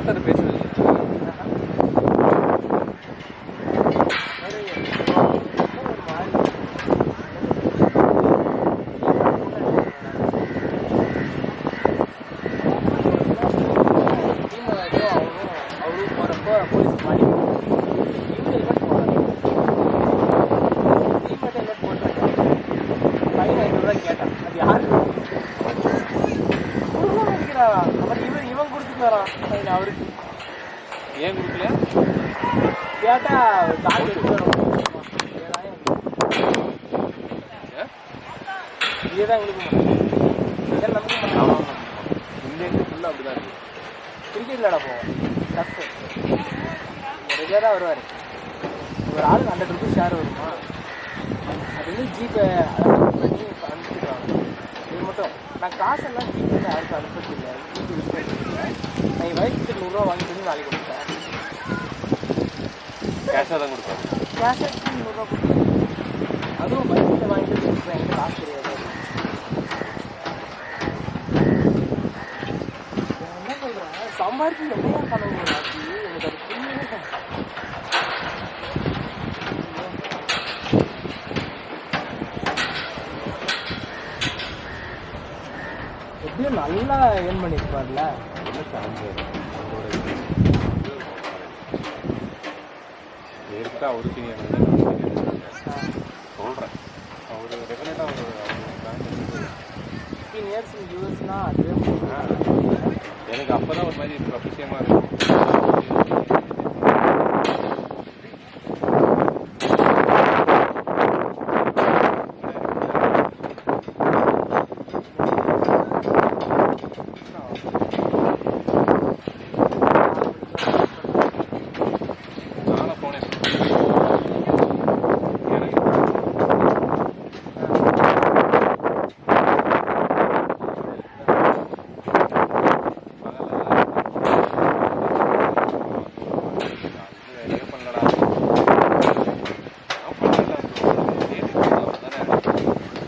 தாத்தா பேசுறது அவருக்கு ஏன் கொடுக்கலையா கேட்டா காசு இதேதான் இந்தியன் ஃபுல்லாக அப்படிதான் இருக்கு. கிரிக்கெட் விளையாட போவோம் டஃப்பு ரெகுலராக வருவார். ஒரு ஆள் 100 ருபீஸ் ஷேர் வருமா, அது வந்து ஜிபே அதெல்லாம் பண்ணி அனுப்பிச்சிடுவாங்க. இது மட்டும் நான் காசெல்லாம் ஜிபே யாருக்கும் அனுப்பிச்சு இல்லை, ஜிபே யூஸ் பண்ணிருக்கேன். நான் என் வயசுக்கு 100 ரூபா வாங்கிட்டு வந்து நாளைக்கு கொடுத்தேன். கேஷாக தான் கொடுப்பேன். கேஷாக 100 ரூபா கொடுப்பேன். அதுவும் வயசில் வாங்கிட்டு கொடுப்பேன். என்கிட்ட காசு கிடையாது. என்ன சொல்கிறேன், சம்பாதிச்சு என்னையா பண்ணணும் எனக்கு அது புரியவே. எப்படியும் நல்லா ஏர்ன் பண்ணியிருப்பார்ல. எடுத்தா அவரு சீனியர் சொல்கிறேன். அவர் டெஃபினட்டாக ஒரு 15 இயர்ஸ் யூஎஸ்னா அதுவே எனக்கு அப்போ தான் ஒரு மாதிரி விஷயமா இருக்கும்.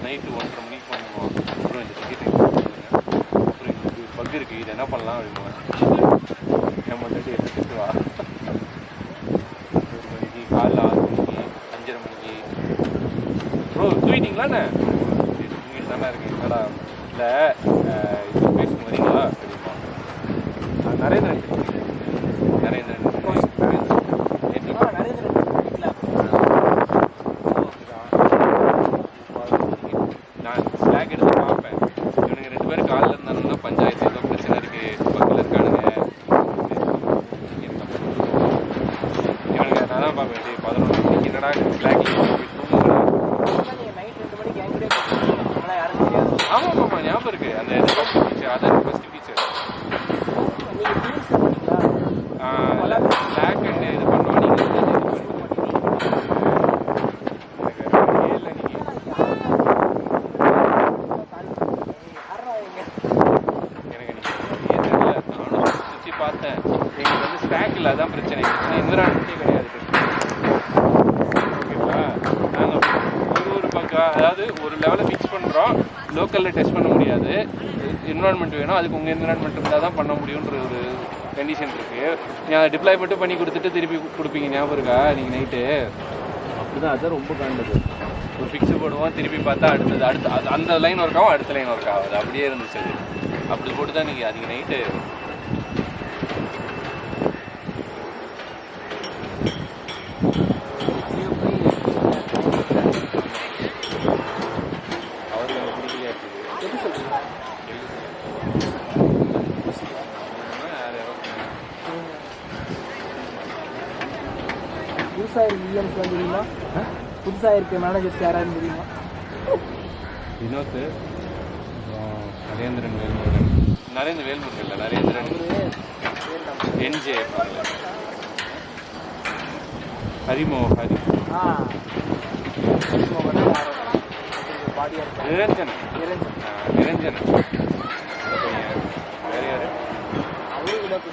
நைட்டு 1:30 மணிக்கு பண்ணுவோம். அப்புறம் இந்த டிக்கெட் அப்புறம் இது பக் இருக்குது, இது என்ன பண்ணலாம் அப்படிங்குவேன். நம்ம வந்துட்டு எடுத்துட்டு வா 1 மணிக்கு, காலைல 6 மணிக்கு, 5:30 மணிக்கு. ப்ரோ தூங்கிட்டீங்களாண்ணே? தூங்கிட்டு தானே இருக்கேன். என்னடா இல்லை இது பேசுங்க வரீங்களா அப்படிமா. நரேந்திரன் நான் ஸ்லாக் எடுத்து பார்ப்பேன். இவனுங்க 2 பேரும் காலில் இருந்தாங்கன்னா பஞ்சாயத்து ஏதோ பிரச்சனை இருக்குது, பக்கத்தில் இருக்கானுங்க. இவனுங்க நான் தான் பார்ப்பேன். 11 மணிக்கு என்னடா ஸ்லாக் ஆமாம் ஆமாம் ஞாபகம் இருக்குது. அந்த டீச்சர் அதான் ஃபஸ்ட்டு டீச்சர் ஸ்லாக் அண்ட் இது பண்ணுவோம். நீங்கள் பார்த்தேன். எங்களுக்கு வந்து ஸ்டாக் இல்லை, அதான் பிரச்சனை. என்விரான்மெண்ட்டே கிடையாது. ஓகேங்களா, நாங்கள் ஒரு பக்கம் அதாவது ஒரு லெவலில் ஃபிக்ஸ் பண்ணுறோம். லோக்கலில் டெஸ்ட் பண்ண முடியாது. என்விரான்மெண்ட் வேணும், அதுக்கு உங்கள் என்விரான்மெண்ட் இருந்தால் தான் பண்ண முடியுன்ற ஒரு கண்டிஷன் இருக்குது. நீங்கள் டிப்ளாய் மட்டும் பண்ணி கொடுத்துட்டு திருப்பி கொடுப்பீங்க. ஞாபகம் இருக்கா நீங்கள் நைட்டு? அப்படி தான், அதுதான் ரொம்ப காண்டது. ஒரு ஃபிக்ஸு போடுவோம், திருப்பி பார்த்தா அடுத்து அந்த லைன் ஒர்க் ஆகும், அடுத்த லைன் ஒர்க் ஆகுது. அப்படியே இருந்துச்சு. அது அப்படி போட்டு தான் நீங்கள் அதுக்கு நைட்டு புதுசாக இருக்கு இஎம்ஸ்லாம் தெரியுமா? புதுசாக இருக்க மேனேஜர்ஸ் யாரான்னு தெரியுமா? வினோத், நரேந்திரன் வேல்முருகன். வேல்முருகன் இல்லை, நரேந்திரன் என்ஜே, ஹரிமோகன், நிரஞ்சன். வேற யாரு? அவரு வினோத்.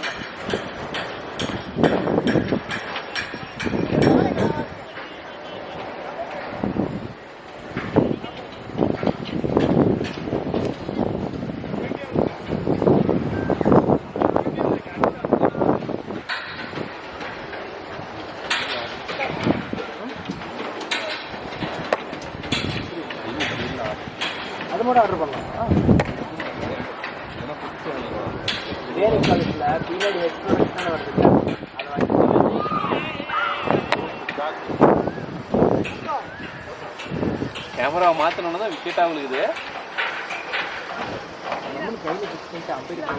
அது மட்டும் ஆர்டர் பண்ணலாமா? வேறு காலேஜில் பின்னாடி எக்ஸ்ப்ளோரேஷன் வருது, அதை வாங்கி கேமரா மாற்றணுன்னா தான் விக்கெட் ஆகுது. நம்மளும் கையில் ஃபிக்ஸ் பண்ணிட்டு அம்பையர்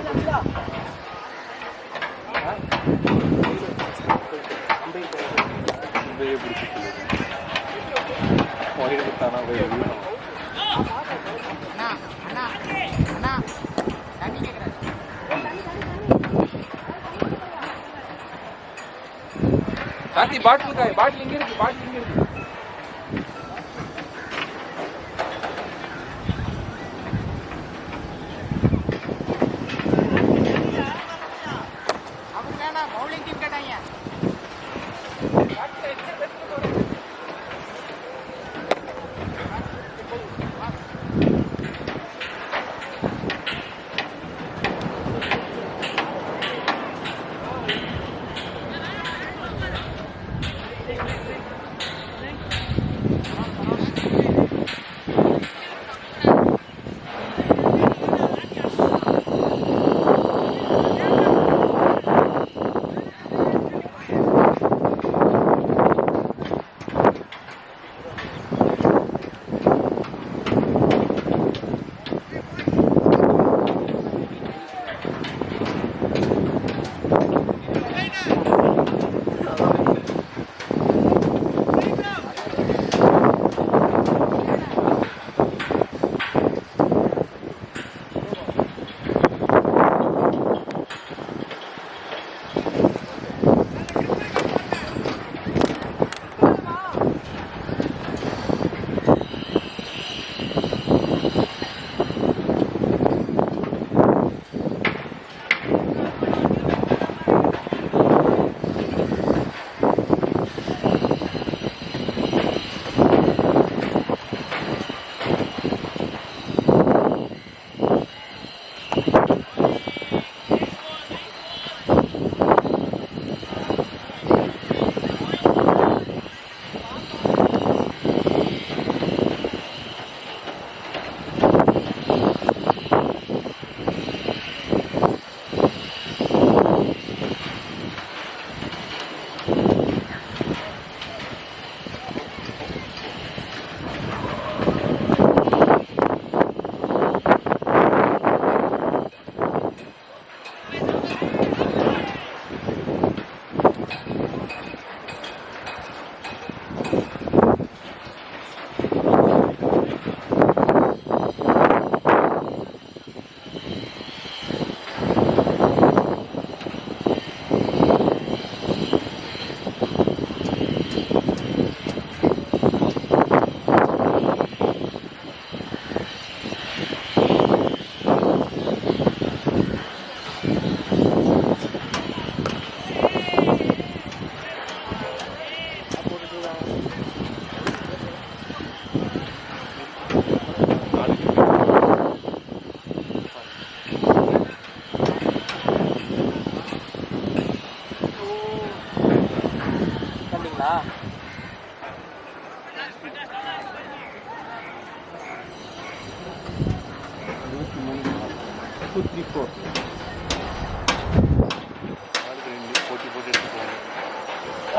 அம்பையர் பிடிச்சிட்டு போயிட்டு கொடுத்தானா போய் கார்த்தி பாட்டில் காய் பாட்டில் இங்கே இருக்கு, பாட்டில் இங்கே இருக்கு.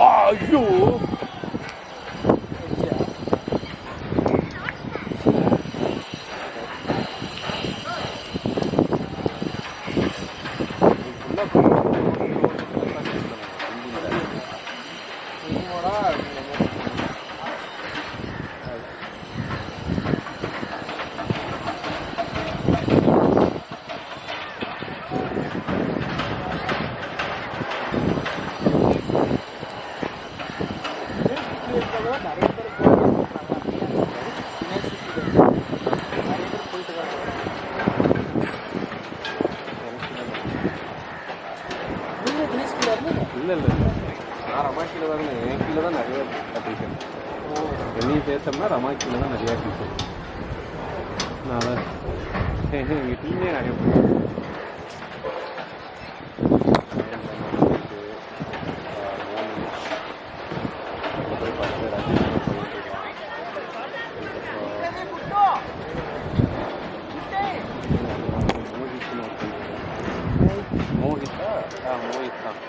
ஐயோ இல்லை இல்லை நான் ரமாக்கியில் வரல, என் கீழே தான் நிறைய டியூஷன். வெளியே சேர்த்தோம்னா ரமாக்கியில் தான் நிறையா டியூஷன். நான் எங்கள் வீட்டிலே நிறைய ஃபஸ்ட்டு ரஜினி மோஹித்தா மோஹித் தான்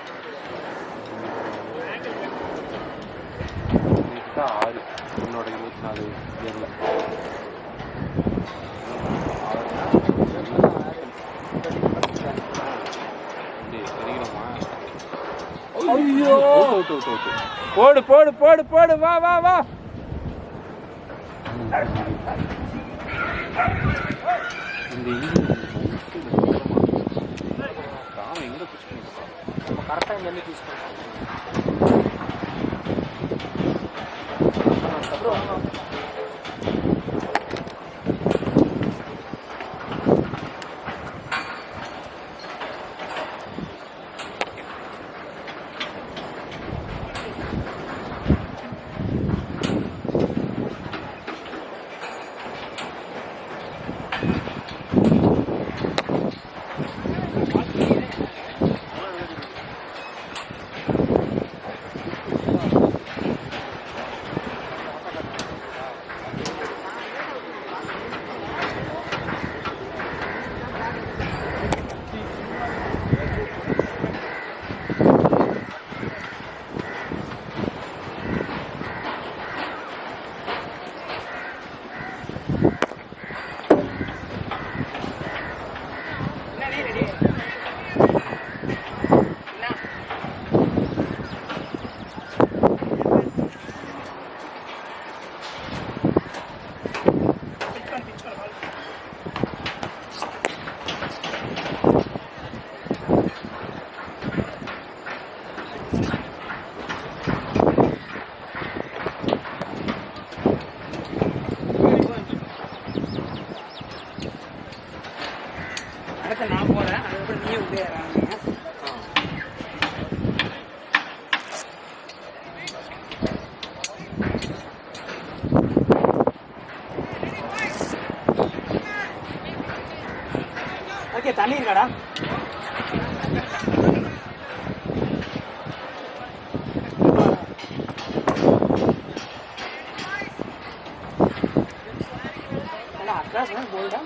6 என்னோட 24 இயரில் போடு போடு போடு போடு வா வா வா இந்த ராம எங்க புஷ் பண்ணிருக்கோம் கரெக்டாக இங்கே வந்து சூஸ் பண்ணுறோம் நான் போகிறேன் அதுக்கப்புறம் நீ உள்ளே ஓகே தண்ணி இருக்காடா அட்ராஸ் போயிடா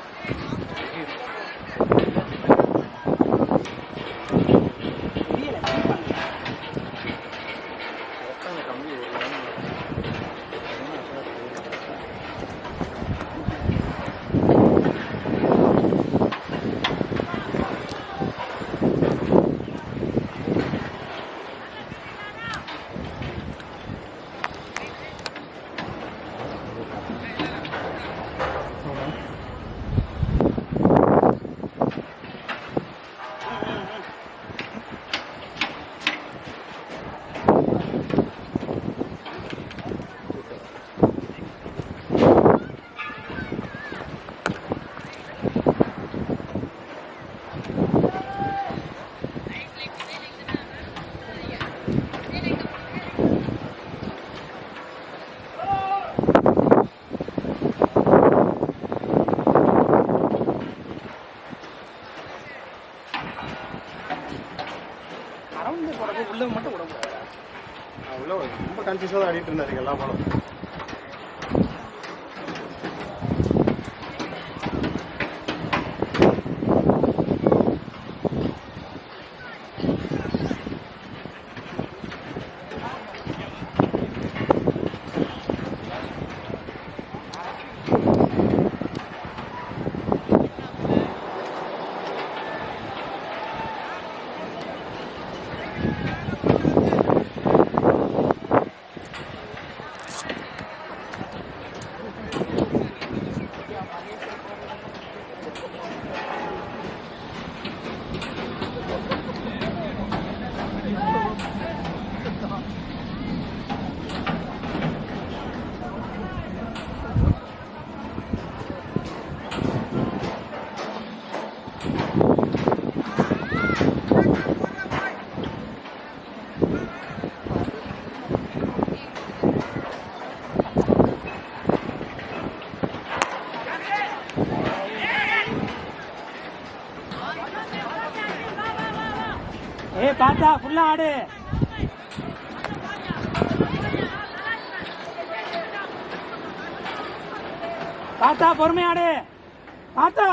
உள்ள மட்டும் விட முடியாது உள்ள ரொம்ப கன்ஃபியூஸாக தான் ஆடிட்டு இருந்தாரு எல்லா பாலும் பாத்தா ஃபுல்லா ஆடு பார்த்தா பொறுமையாடு பார்த்தா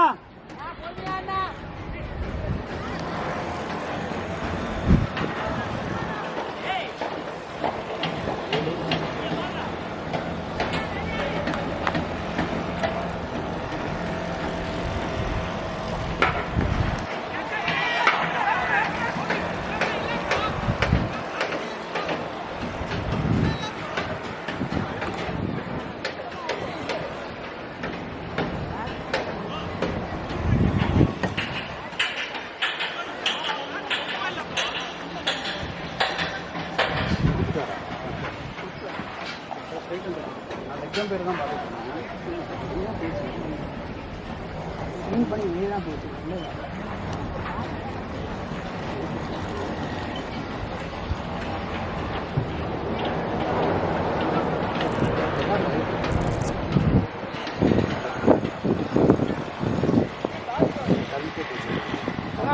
எக்ஸாம் பேர் தான் பார்த்துருக்காங்க பேச்சு பண்ணி நீ தான் பேச்சு இல்லை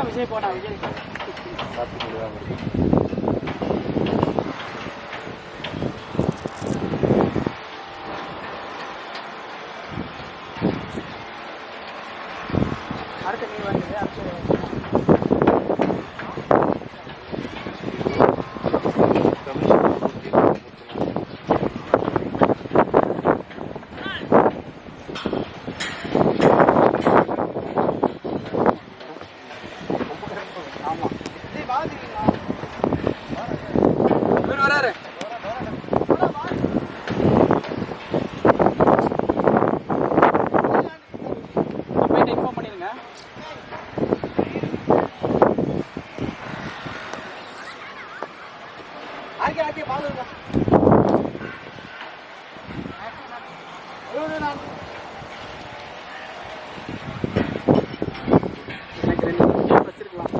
விஜய் போனா விஜய் சாப்பிட்டு அடுத்த நீ வந்து ஆமாம் வராரு போயிட்டு இன்ஃபார்ம் பண்ணிடுங்க ஆக்கி பாருங்க எனக்கு 2 நிமிஷம் வச்சிருக்கலாம்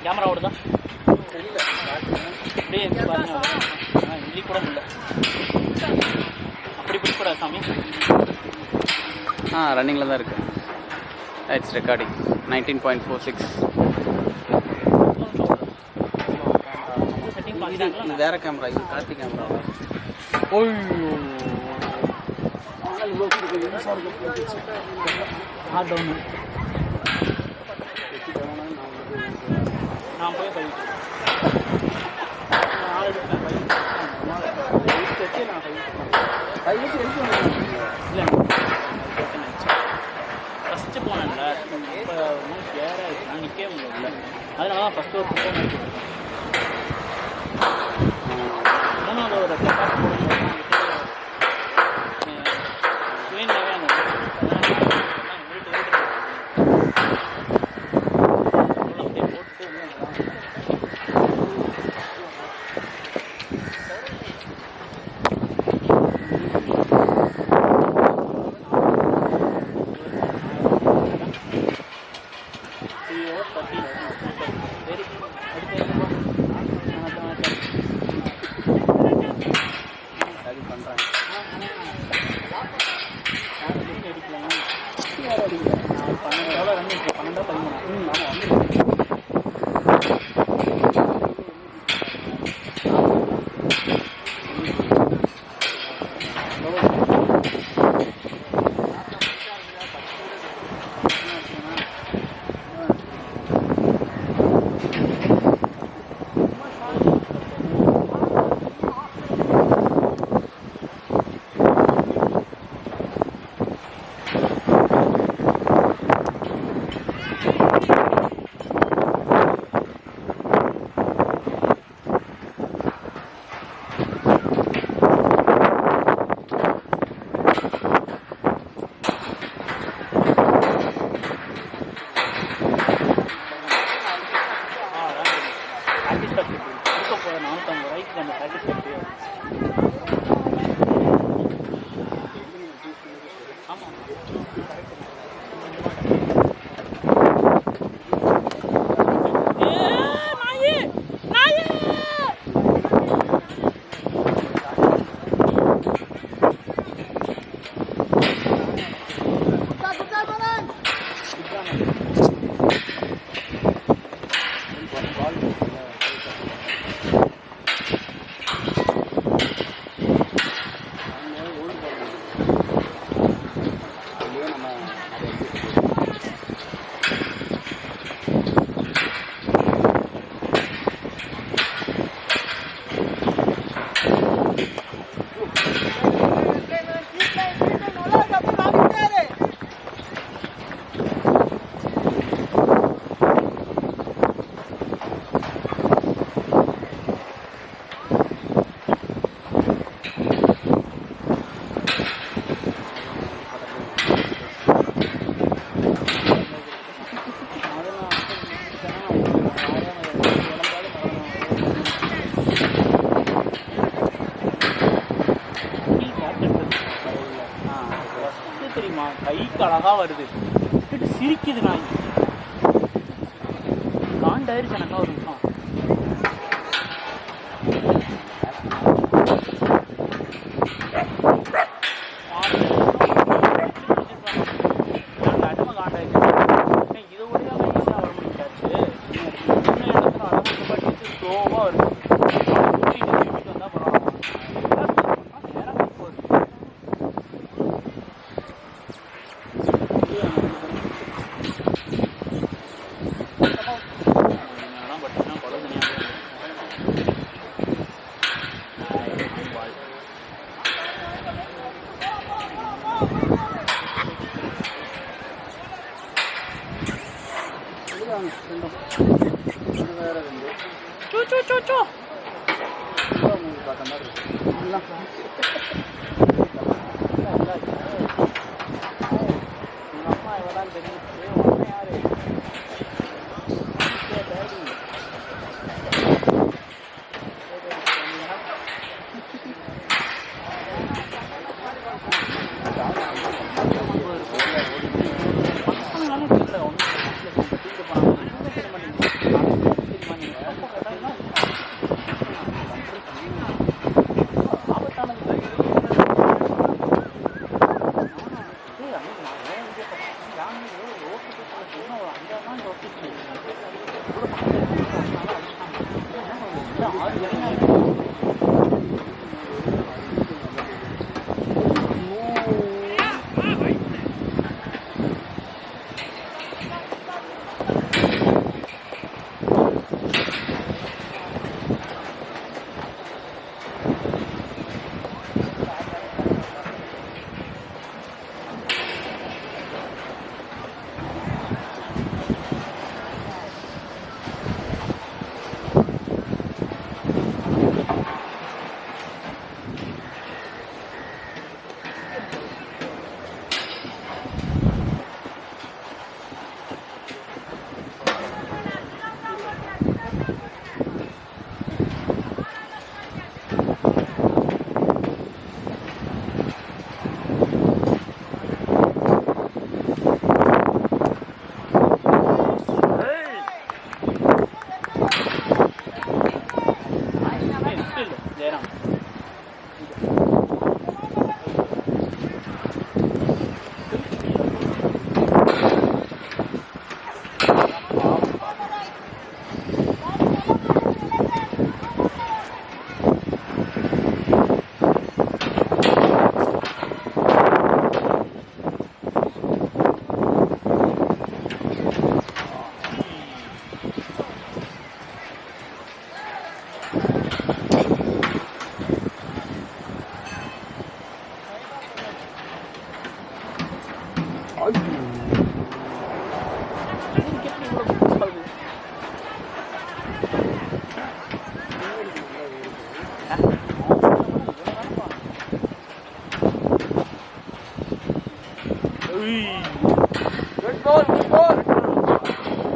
கேமரா ஓடுதா தெரியல அப்படியே இங்கே கூட இல்லை அப்படி பிடிக்கூடாது சாமி ரன்னிங்கில் தான் இருக்குது இட்ஸ் ரெக்கார்டிங் 19.46 இது வேறு கேமரா இது கார்த்தி கேமரா டவுன் நான் போய் இல்லை ஃபஸ்ட்டு போனேன்ல இப்போ வேற நான் நிற்கவே முடியல அதனால தான் ஃபஸ்ட்டு ஒரு புத்தகம் எடுத்துருக்கேன் மூணாவது ஒரு ரெக்கார்ட் போடும்போது சுயநிலையாக வருது விட்டுட்டு சிரிக்குது நாய். காண்டாயிருச்சு எனக்கா ஒரு நிமிஷம். Good ball, good ball.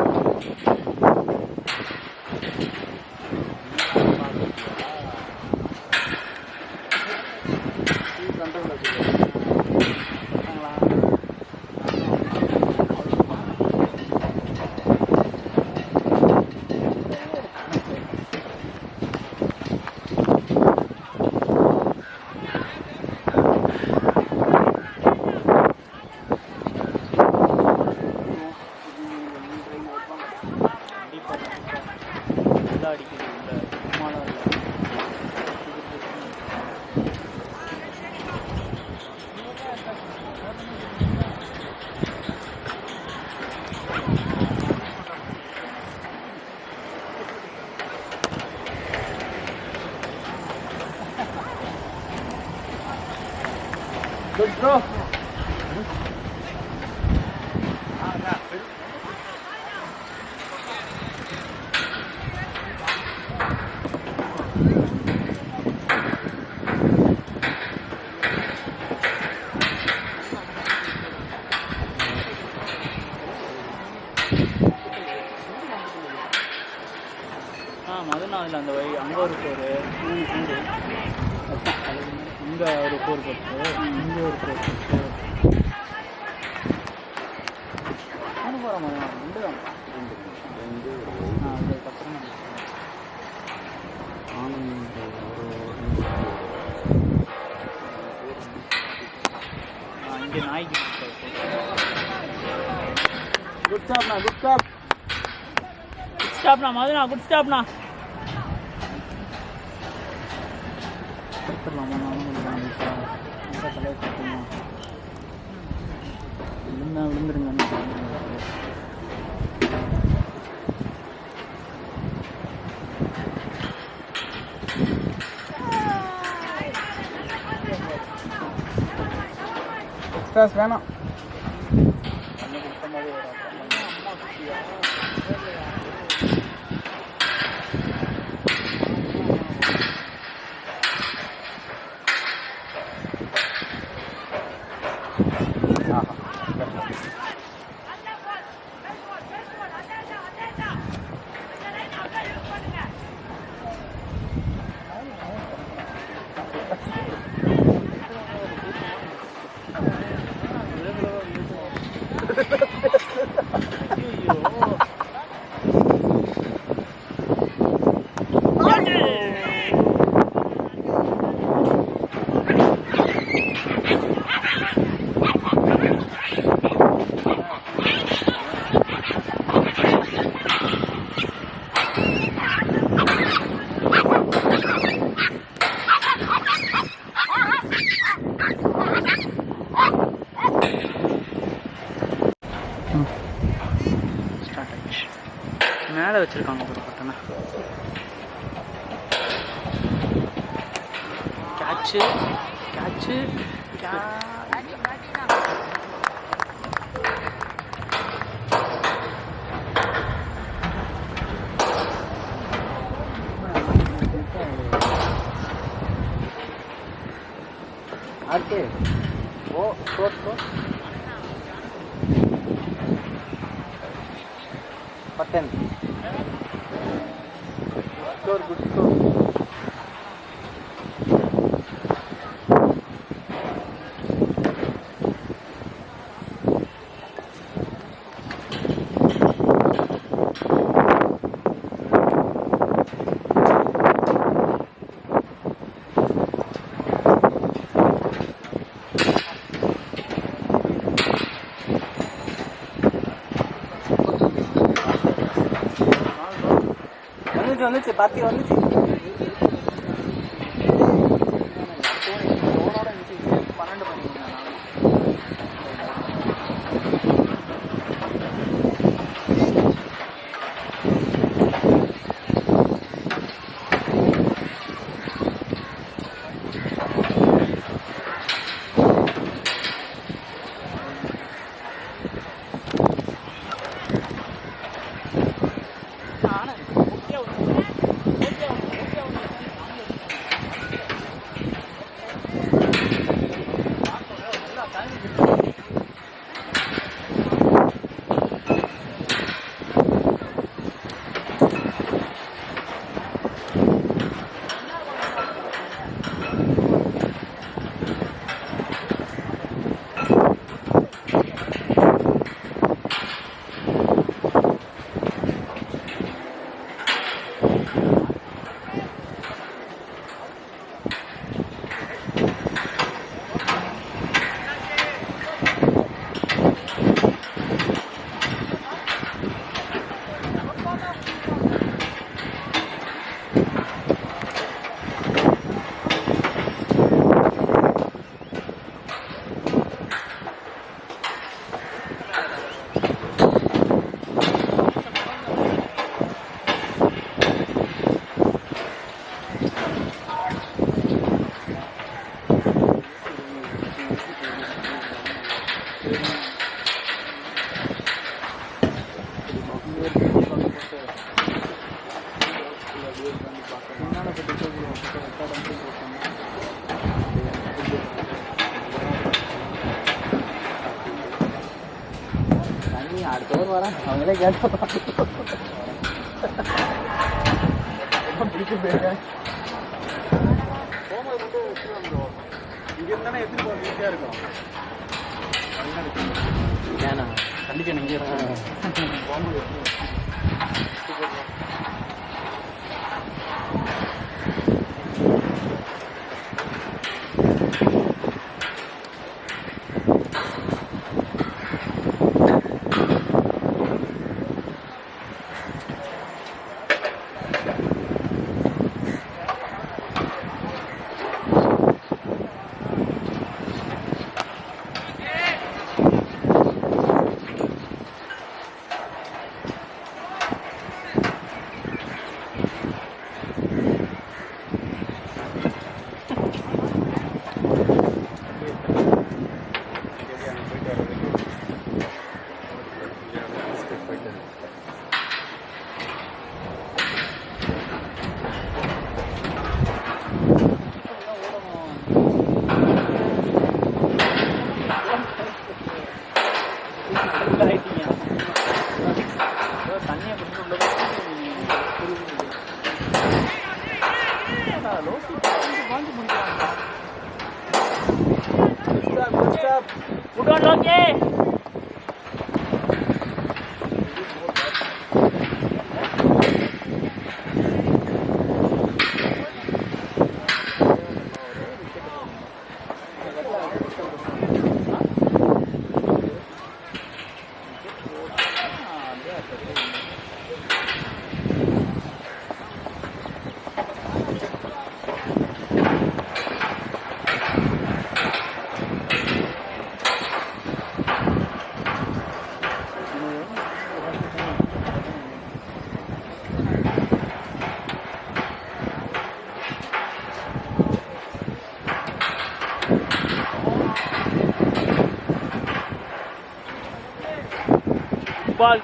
Good bro. மதுநாதில் அந்த வழி அங்கே ஒரு போர் இங்கே ஒரு போர் போட்டு இங்கே ஒரு போர் போட்டு வர ரெண்டு தான் அதுக்கப்புறம் இங்கே நாய்க்கு குட் ஸ்டாப்ண்ணா மதுண்ணா குட் ஸ்டாப்ண்ணா விழுந்துருங்க எக்ஸ்ட்ராஸ் வேணாம். மேலே வச்சுருக்காங்க ஒரு பட்டனை. கேட்சு आके वो शॉट को बटन स्कोर गुड स्कोर வந்துச்சு பாத்தி வந்துச்சு. அடுத்தவர் வரேன் அவங்களே கேட்டோம் பிடிக்க போயிருக்கேன். இங்கே இருந்தானே எப்படி போக ஈஸியாக இருக்கும். ஏன்னா கண்டிப்பாக இங்கே தண்ணியை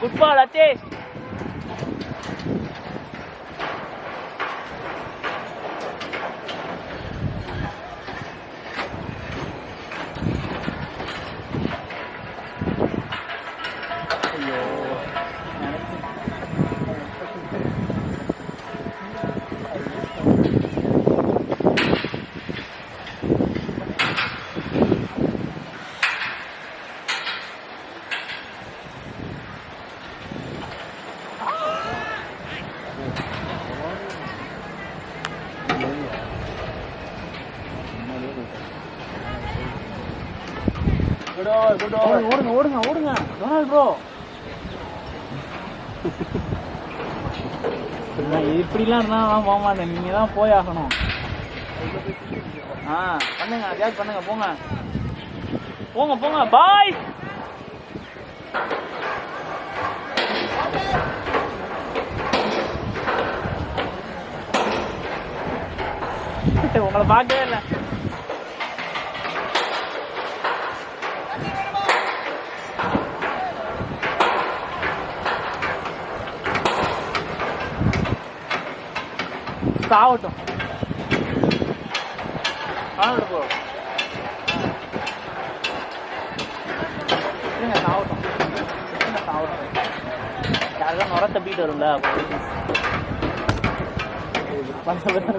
Good ball, Atish. ஓடுங்க ஓடுங்க ஓடுங்க டொனால்ட் ப்ரோ. இப்படிலாம் இருந்தா நான் போக மாட்டேன். நீங்க தான் போய் ஆகணும். பண்ணுங்க அட்ஜஸ்ட் பண்ணுங்க. போங்க போங்க போங்க பாய்ஸ். உங்களை பார்க்கவே இல்லை. சாவட்டும் போ இல்லைங்க சாவட்டும் சாவட்டும். யாருதான் நுர தப்பிட்டு வரும்ல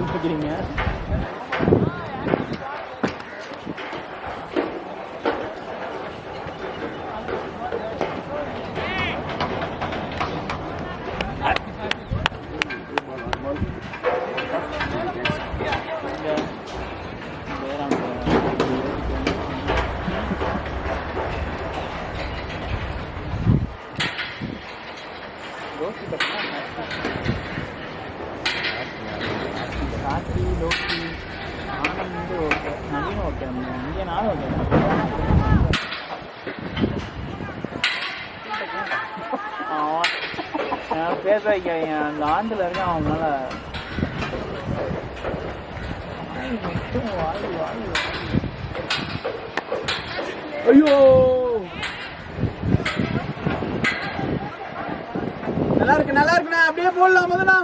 நினைக்கிறீங்க. கார்த்தி லோக்கி ஆனந்த் ஓகே நவீன் ஓகே இங்கே நானும் ஓகே. பேச வைக்காதீங்க. அந்த ஆண்டில் இருக்கேன் அவங்களால. ஐயோ நல்லா இருக்கு நல்லா இருக்குண்ணா. அப்படியே போடலாம் முதல்ல.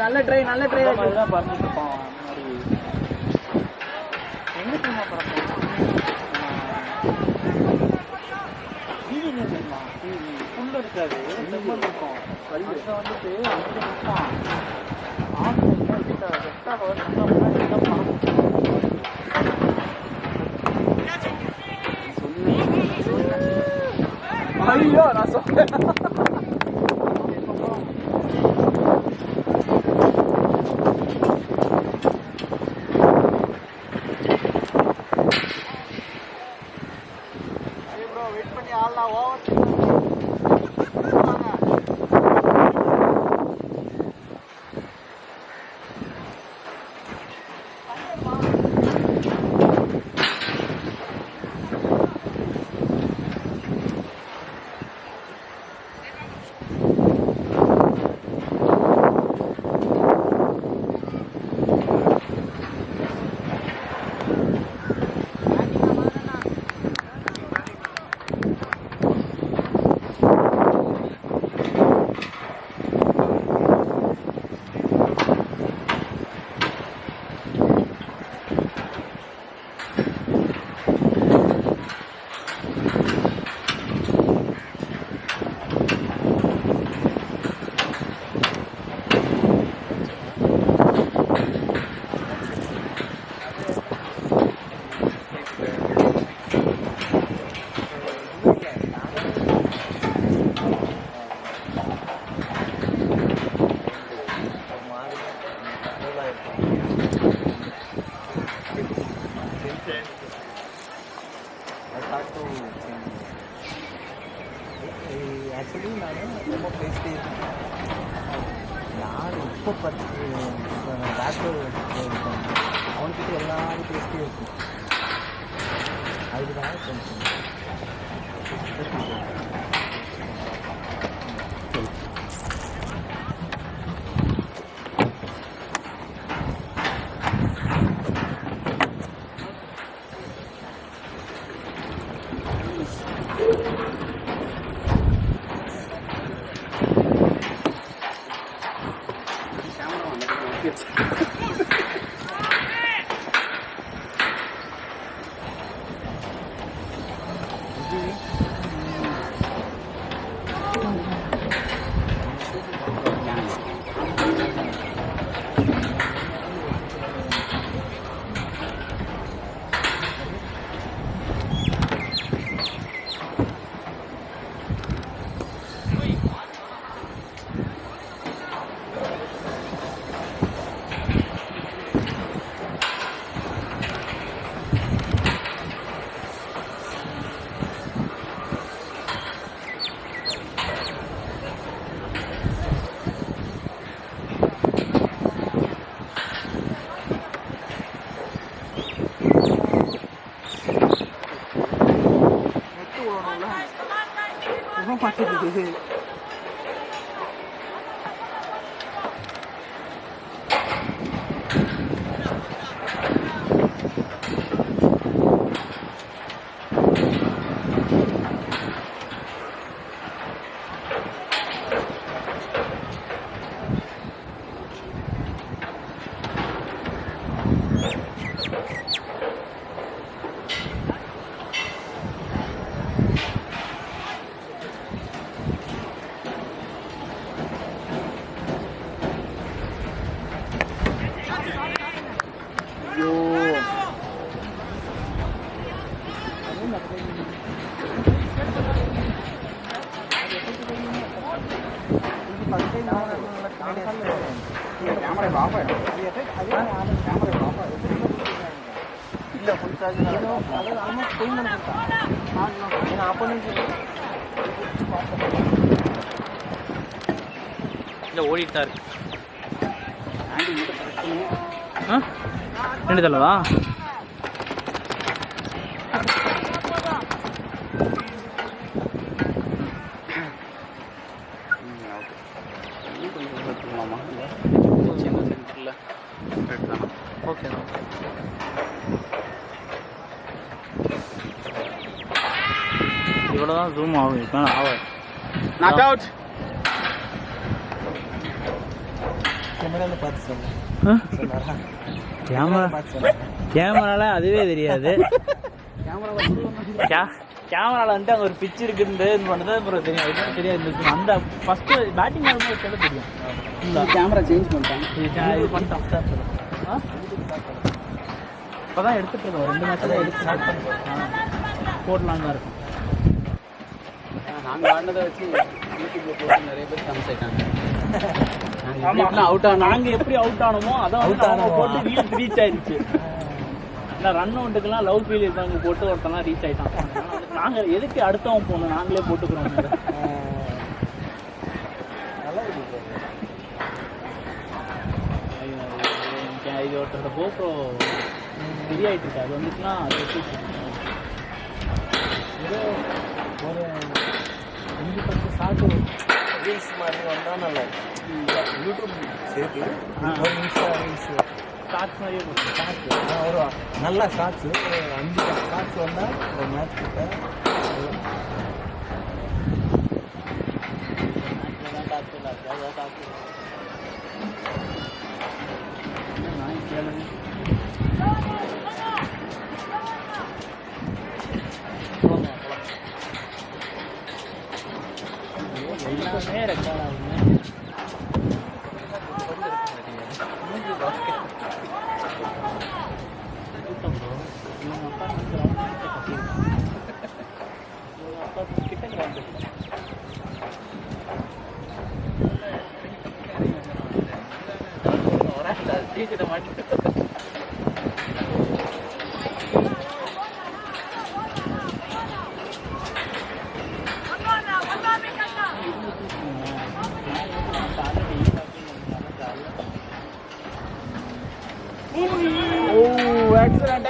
நல்ல ட்ரை அதெல்லாம் பறந்துட்டு இருப்பான் அந்த மாதிரி. எங்க தெரியுமா பறப்போம்? டிவி என்ன தெரியுமா? புல் இருக்காது, செம்மண் இருக்கும். அங்கே வந்துட்டு இங்கே நிற்பான். ஐயோ நான் சொன்னேன். வெயிட் பண்ணி ஆடலாம் ஓவர். ஆக்சுவலி நான் ரொம்ப பேசிட்டே இருக்கேன். யார் இப்போ டாக்டர் அவன்கிட்ட எல்லாரும் பேசிட்டே இருக்கும். அதுக்கு தான் கொஞ்சம் மாட்டேங்குது. ஓடிட்டு தான் இருக்கு. ரெண்டு தள்ளவா? ஓகே இவ்வளோதான் ஜூம் ஆகும். இப்போ ஆகும். Not out. கேமராவில் பார்த்து சொன்னேன். கேமரால அதுவே தெரியாது. கேமரால வந்துட்டு அங்கே ஒரு பிச் இருக்குன்னு பண்ணது அப்புறம் தெரியும். எதுவும் தெரியாது. அந்த ஃபர்ஸ்ட் பேட்டிங் ஆடும்போது சொல்ல தெரியும். இந்த கேமரா சேஞ்ச் பண்ணிட்டான். இது பண்ணிட்டான். இப்போ தான் எடுத்துட்டு இருக்கோம். 2 மேட்ச் தான் எடுத்து ஸ்டார்ட் பண்ணுறோம். போடலாம் தான் இருக்கும். நாங்கள் ஆடினதை வச்சு யூடியூப்ல போட்டு நிறைய பேர் ஃபேமஸ் ஆயிட்டாங்க. நாங்கள் எப்படி அவுட் ஆனோமோ அதான் அவுட் போட்டு ரீல்ஸ் ரீச் ஆயிடுச்சு. இல்லை ரன் அவுட்டுக்கெல்லாம் லவ் ஃபீல் சாங் போட்டு ஒருத்தலாம் ரீச் ஆகிட்டான். நாங்கள் எதுக்கு அடுத்தவன் போகணும், நாங்களே போட்டுக்கிறோம். இது ஒருத்தரோட கோப்ரோ சரியாயிட்டு இருக்கு. அது வந்துச்சுன்னா அது வச்சு ஏதோ ஒரு 5-10 ஷார்ட் ரீல்ஸ் மாதிரி வந்தால் நல்லா யூடியூப் சேர்த்து ஒரு இன்ஸ்டா ரீல்ஸ் ஷார்ட்ஸ் மாதிரியே போட்டு ஷார்ட்ஸ் ஒரு நல்ல ஷார்ட்ஸு 5-10 ஷார்ட்ஸ் வந்தால் ஒரு மேட்ச் கிட்ட காசு இல்லை. அதுக்காக காசு எல்லாமே ரெக்கார்ட் ஆகுங்க.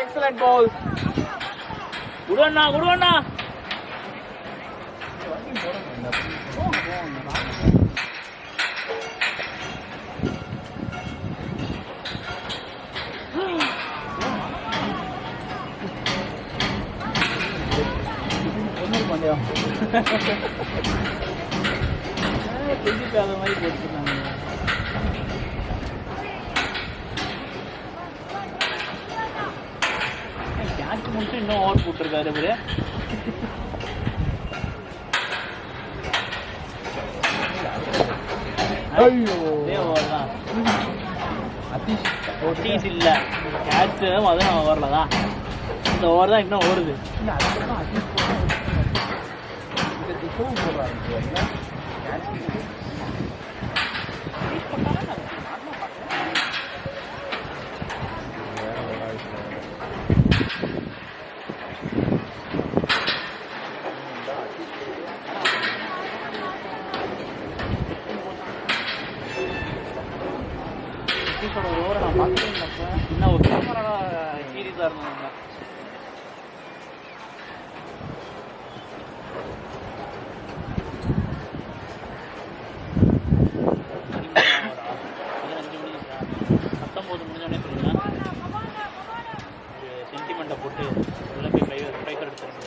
Excellent ball. Good one now. இன்னும் ஓவர் போட்டிருக்காரு இவரு. ஓவர் தான். ஒட்டீஸ் இல்லை கேட்ச் அதுவும் ஓவரில் தான். இந்த ஓவர் தான் இன்னும் ஓடுது. ஓவரை நான் பார்த்துட்டு இன்னும் ஒரு கேமரா சீரியஸாக இருந்தாங்க. சென்டிமெண்ட்டை போட்டு உள்ள போய் ஃபைவர் எடுத்துருங்க.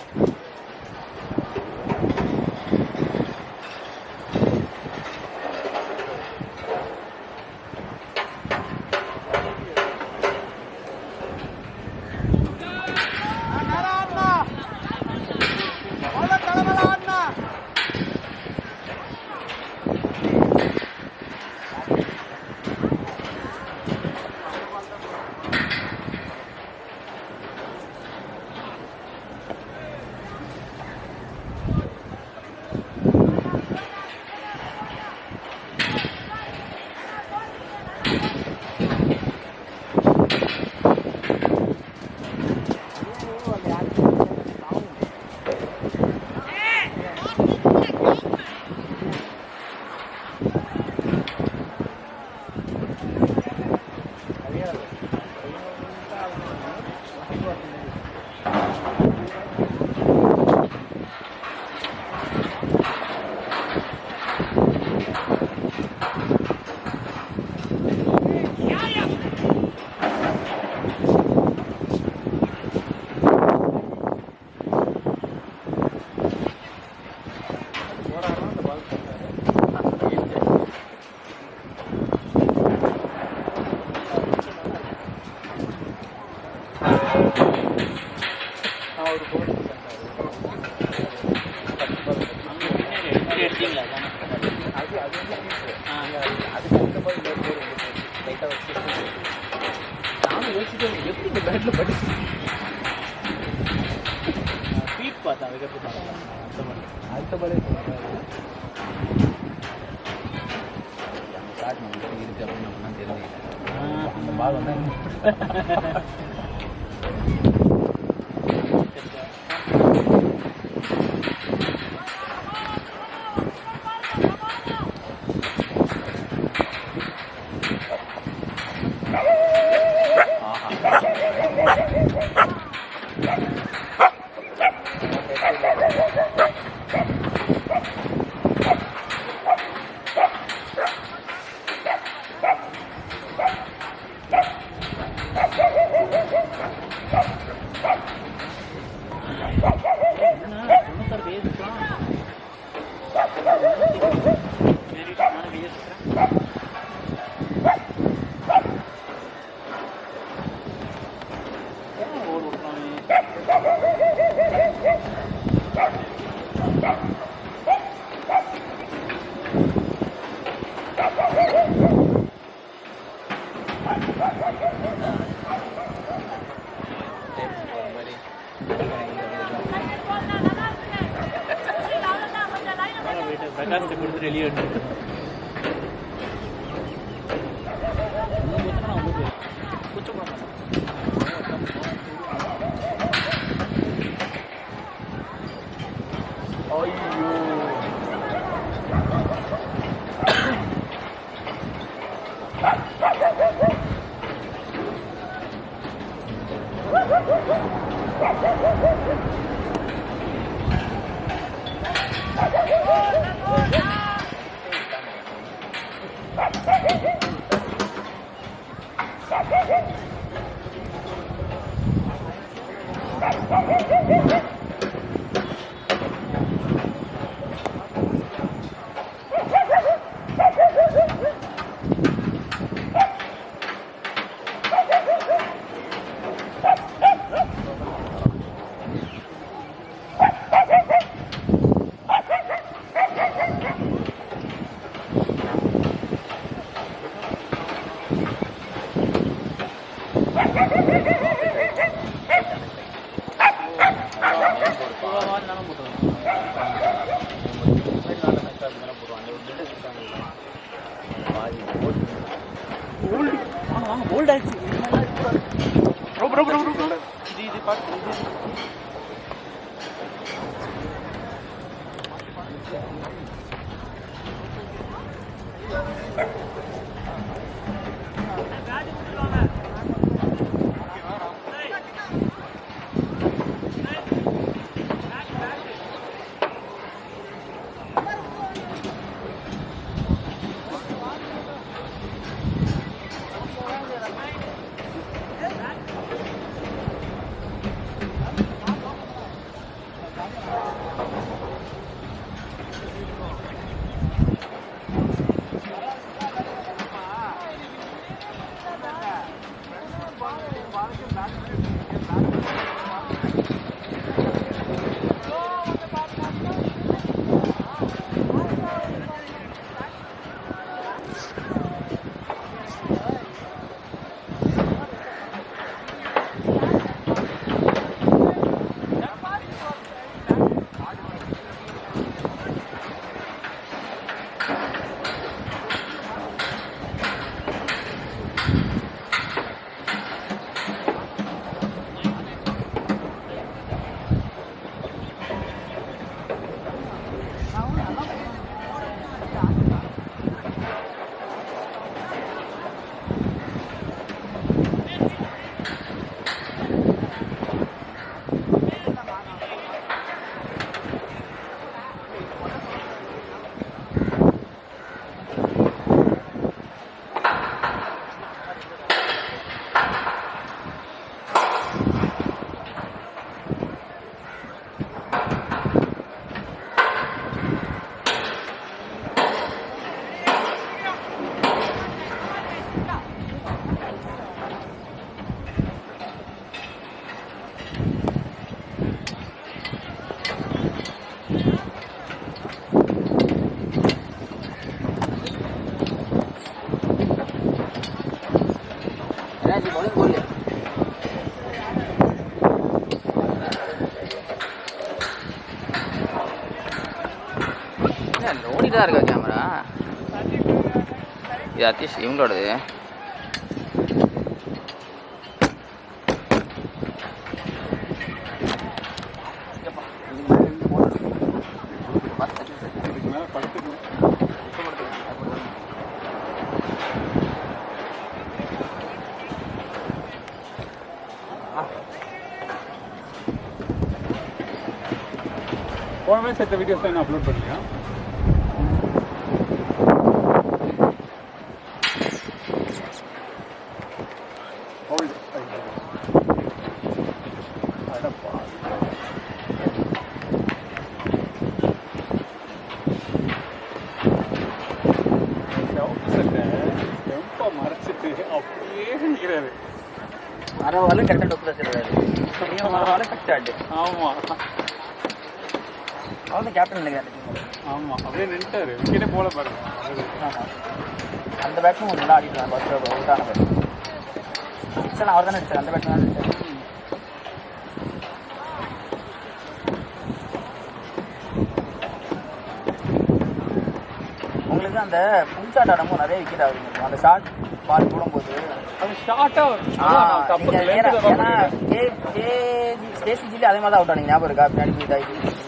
நான் ஒரு போர்டு எடுத்தீங்களா? அது அது வந்து அதுக்கு அந்த மாதிரி லைட்டாக வச்சு நானும் யோசிச்சுட்டு எப்படி இந்த பேட்டில் படிச்சு ஸ்வீட் பார்த்தா அதுக்கப்புறம் அடுத்த பாலே இருக்கு அப்படின்னு நம்ம தெரிஞ்சுக்கிட்டேன். அந்த பால் வந்து பிரகாஷ்ட கொடுத்து வெளியே எடுத்து ஓல்ட் ஆயிடுச்சு. இது பார்த்து போடல. ஓடிட்டு தான் இருக்கா கேமரா? இது அட்லீஸ்ட் இவங்களோடது. போன மேட்ச் எடுத்த வீடியோஸ் தான் அப்லோட் பண்ணியா? மறைச்சிட்டு அப்படியே நிற்கிறாரு. மரவாலும் கரெக்டாக டொக்கு வச்சிருக்காரு. மரவாலும் கரெக்டாட்டு. ஆமாம் அவன் தான் கேப்டன் நினைக்கிறேன். ஆமாம் அப்படியே நின்றுட்டாரு. விக்கெட்டே போல பாருங்க. ஆமாம் அந்த பேட்ஸ்மேன் கொஞ்சம் நல்லா ஆடிட்டான். ஃபர்ஸ்ட் அவுட்டான பேட்ஸ்மேன் மிச்சம் அவர் தானே அடிச்சார். அந்த பேட்ஸ்மேன் தான் அடிச்சார். உங்களுக்கு அந்த புல்ஷாட் ஆடும்போது நிறைய விக்கெட் ஆகுதுங்க. அந்த ஷார்ட் பால் போடும்போது அது ஷார்ட்டாக ஏன்னா கேசிஜிலே அதே மாதிரி தான் அவுட் ஆனீங்க. ஞாபகம் இருக்கா? பின்னாடி போய் இதாகிட்டு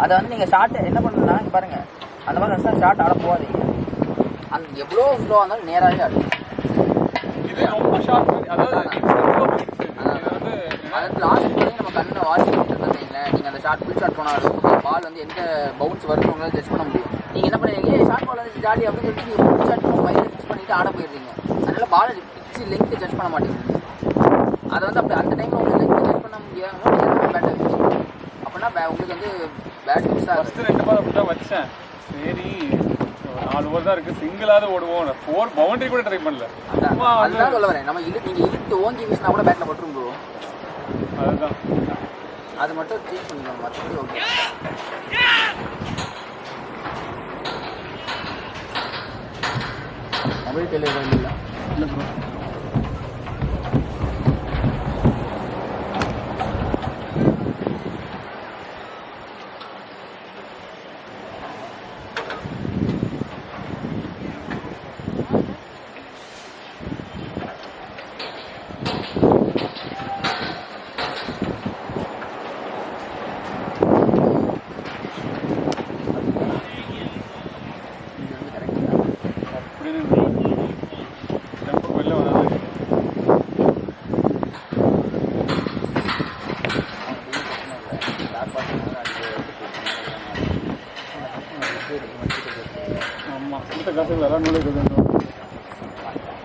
அதை வந்து நீங்கள் ஷார்ட் என்ன பண்ணுறதுனா இங்கே பாருங்கள், அந்த மாதிரி வச்சு ஷார்ட் ஆட போகாதீங்க. அந்த எவ்வளோ ஸ்லோவாக இருந்தாலும் நேராகவே ஆடும். இது ரொம்ப ஷார்ட். அதாவது லாஸ்ட் நம்ம கண்ணை வாட்ச் பண்ணிட்டு இருந்தீங்களேன். நீங்கள் அந்த ஷார்ட் ஃபுல் ஷார்ட் போனாலும் பால் வந்து எந்த பவுன்ஸ் வருது உங்களால் ஜட்ஜ் பண்ண முடியும். நீங்கள் என்ன பண்ணுறீங்க, ஷார்ட் பால் வந்து ஜாலி அப்படின்னு சொல்லிட்டு நீங்கள் ஃபுல் ஷார்ட் மைண்டில் ஃபிக்ஸ் பண்ணிட்டு ஆட போயிடுறீங்க. அதனால் பால் பிச்சு லெங்க் ஜட்ஜ் பண்ண மாட்டேங்குது. அதை வந்து அப்படி அந்த டைமில் உங்களுக்கு லெங்க் ஜட்ஜ் பண்ண முடியாமல் பேட்டை அப்படின்னா உங்களுக்கு வந்து பேட் மிஸ் ஆகும். ஃபஸ்ட்டு 2 பால் அப்படி தான் வச்சேன். சரி 4 ஓவர் தான் இருக்குது, சிங்கிளாவது ஓடுவோம். 4 பவுண்டரி கூட ட்ரை பண்ணல. அதுதான் சொல்ல வரேன். நம்ம நீங்கள் இழுத்து ஓங்கி வீசினா கூட பேட்டில் பட்டுரும் ப்ரோ. அதுதான் அது மட்டும் சேஞ்ச் பண்ணிக்கணும். மற்றபடி ஓகே. மொபைல் டெலிவரி இல்லை இல்லை ப்ரோ.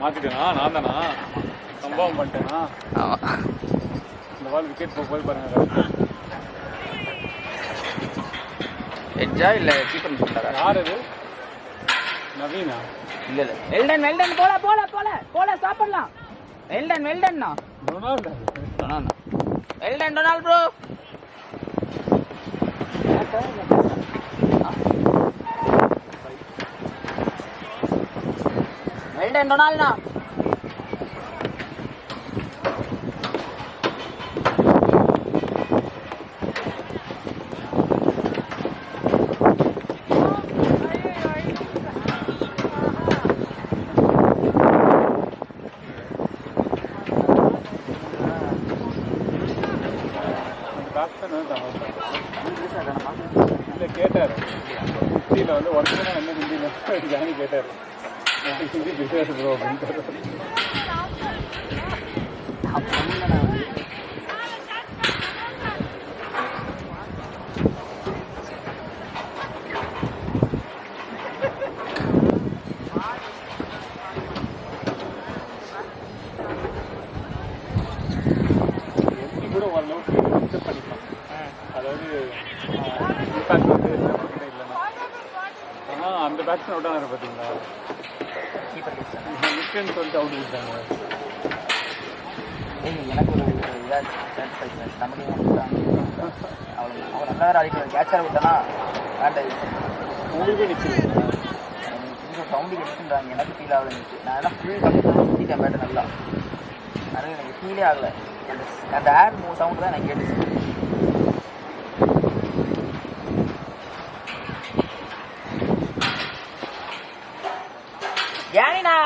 மாற்றிட்டேனா? நான் தானா சம்பவம் பண்ணிட்டேனா? இந்த பால் விக்கெட் போய் பாருங்க. எட்ஜா இல்லை கீப்பர் சொல்கிறாரா? யார் அது? நவீனா? இல்லை இல்லை வெல்டன் வெல்டன் போல போல போல போல ஸ்டாப் பண்ணலாம். வெல்டன் வெல்டன்ண்ணா டொனால்டா டொனால்டா வெல்டன் டொனால்ட் ப்ரோ. வெல்டன் டொனால்ட்ண்ணா. இல்லை கேட்டார் ஹிந்தியில் வந்து ஒரிஜினலாக என்ன ஹிந்தியில் ஜானி கேட்டார். ஹிந்தி பேசுறது ப்ரோ அப்படின்ட்டு. எப்படி கூட ஓரளவுக்கு அக்செப்ட் பண்ணிக்கலாம். அதாவது இம்பாக்ட் வந்து இல்லைன்னா ஆனால் அந்த பேட்ஸ்மேன் அவுட் ஆனார் பார்த்தீங்களா? நிற்கன்னு சொல்லிட்டு அவுட் கொடுத்தாங்க. எனக்கு ஒரு இதாச்சு தமிழ் அவள் நல்லா அடிக்கிற கேட்சரை விட்டனா வேண்டாம். உங்களுக்கே நிற்கிறீங்க சவுண்டு கெடுத்துன்றாங்க. எனக்கு ஃபீல் ஆகுது. நான் எல்லாம் ஃபுல் கம்ப்ளீட்டாக சுற்றிட்டேன் பேட்டை நல்லா. அது எனக்கு ஃபீலே ஆகலை. அந்த ஏர் மூவ் சவுண்டு தான் எனக்கு கேட்டுச்சு. ஏனிண்ணா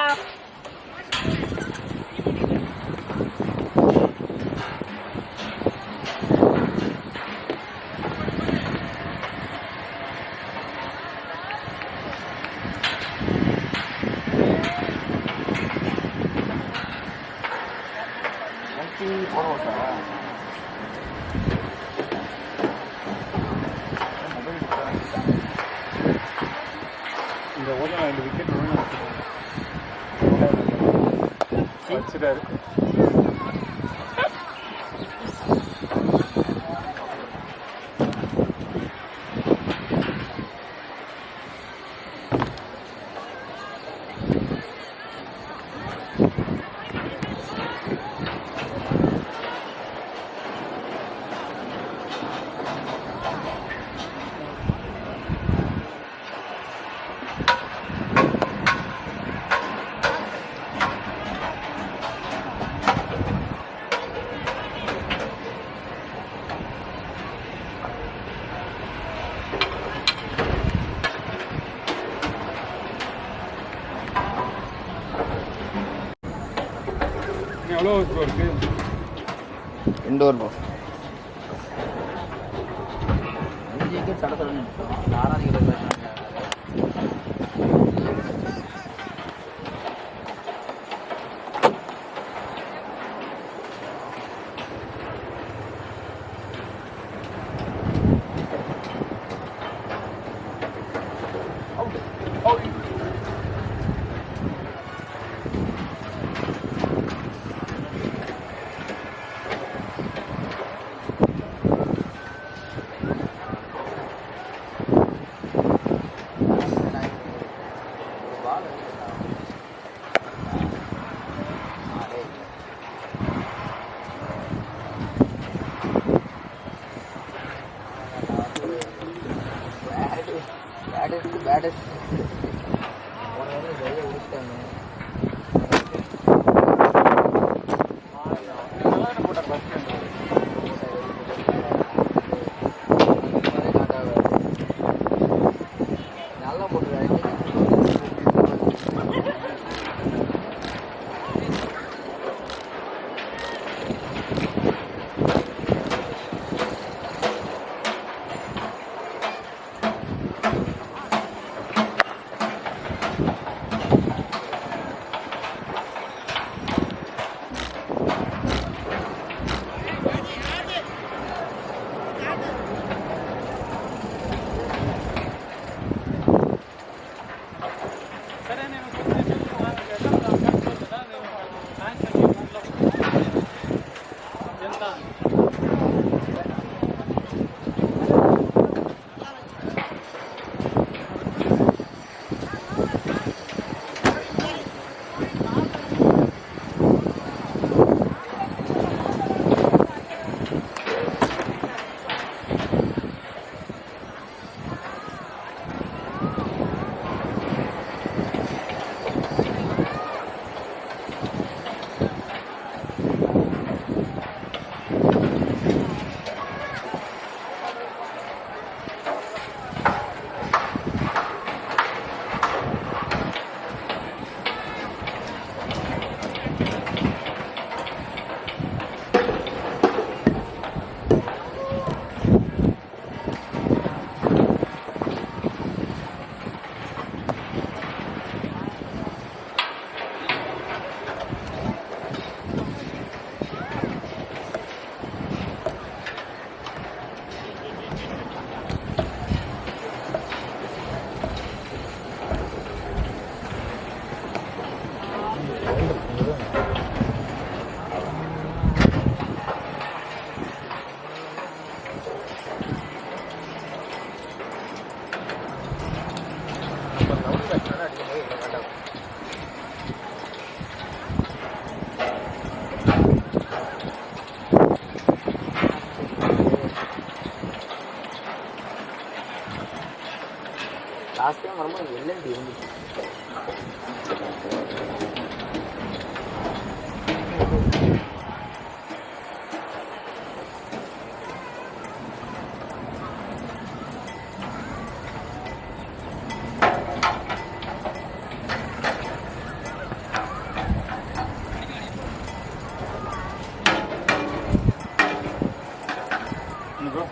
போடுவோம் சார். இந்த ஓரம் 2 விக்கெட் வச்சுட்டாரு. எவ்வளோ ப்ரோ இருக்கு? 2 ஓவர் ப்ரோ. 5 விக்கெட் சட சடன்னு 6ஆவது விக்கெட். பேடஸ்ட் போன வாரம் வெளியே விட்டாங்க. நல்லா போட்டுருக்காங்க. லாஸ்ட் டைம் வரும்போது எல்என்டி இருந்துச்சு.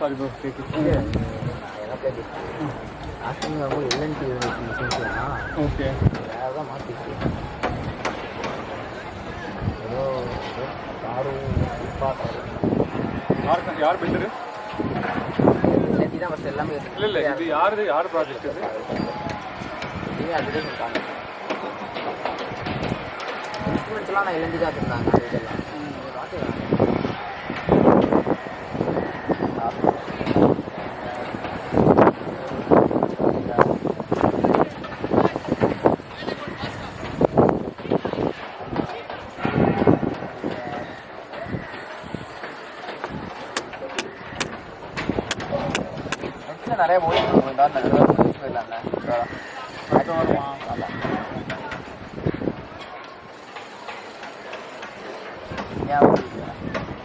சாரி ப்ரோ கேக்கு ஆக்சுவலி அவங்க எல்என்டி மிஷின்ஸ்லாம் ஓகே வேறு தான் மாற்றிச்சு ஏதோ காரும் யார் பெட்டரு எல்என்டி தான் ஃபஸ்ட் எல்லாமே இல்லை இது யார் ப்ராஜெக்ட் இது இதுவே அட்வர்டைஸ் இருக்காங்க இன்ஸ்ட்ருமெண்ட்ஸ்லாம் நான் எல்என்டி தான் வச்சுருந்தாங்க இதெல்லாம் பார்த்துக்கலாம் நிறைய போயிடலாம்ல வருமா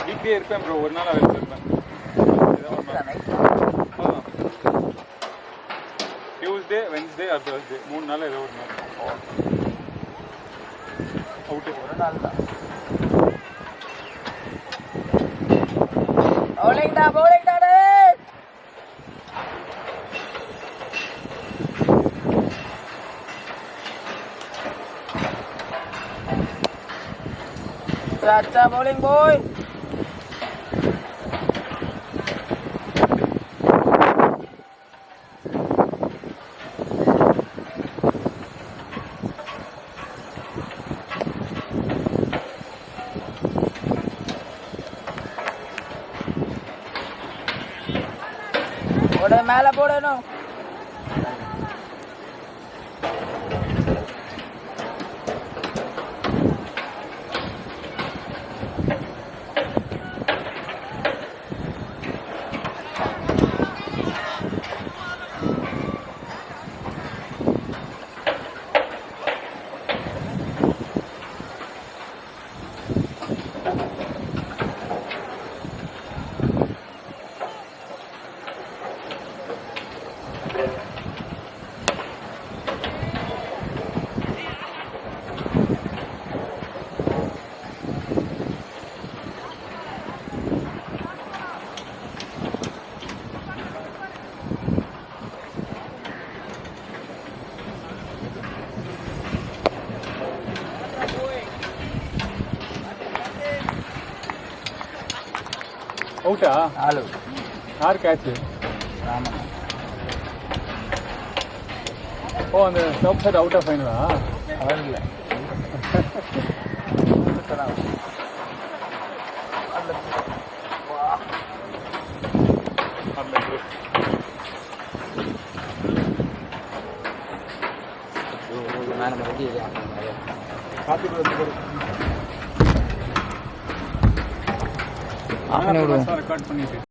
வீக்டே இருப்பேன் ப்ரோ ஒரு நாள் அவைலபிள் இருப்பேன் டியூஸ்டே வென்ஸ்டே ஆர் தேர்ஸ்டே 3 நாள் ஏதோ ஒரு நாள் அவுட்டு ஒரு நாள் தான் பவுலிங்டா अच्छा bowling boy போடு மேல போடணும் அவுட்டா ஆளு யார் கேட்சு ஆமாம் ஓ அந்த டாப் சைட் அவுட் ஆஃப் ஃபைனலா அவர் இல்லை மேலே ரெடி ரெக்கார்ட் பண்ணிட்டு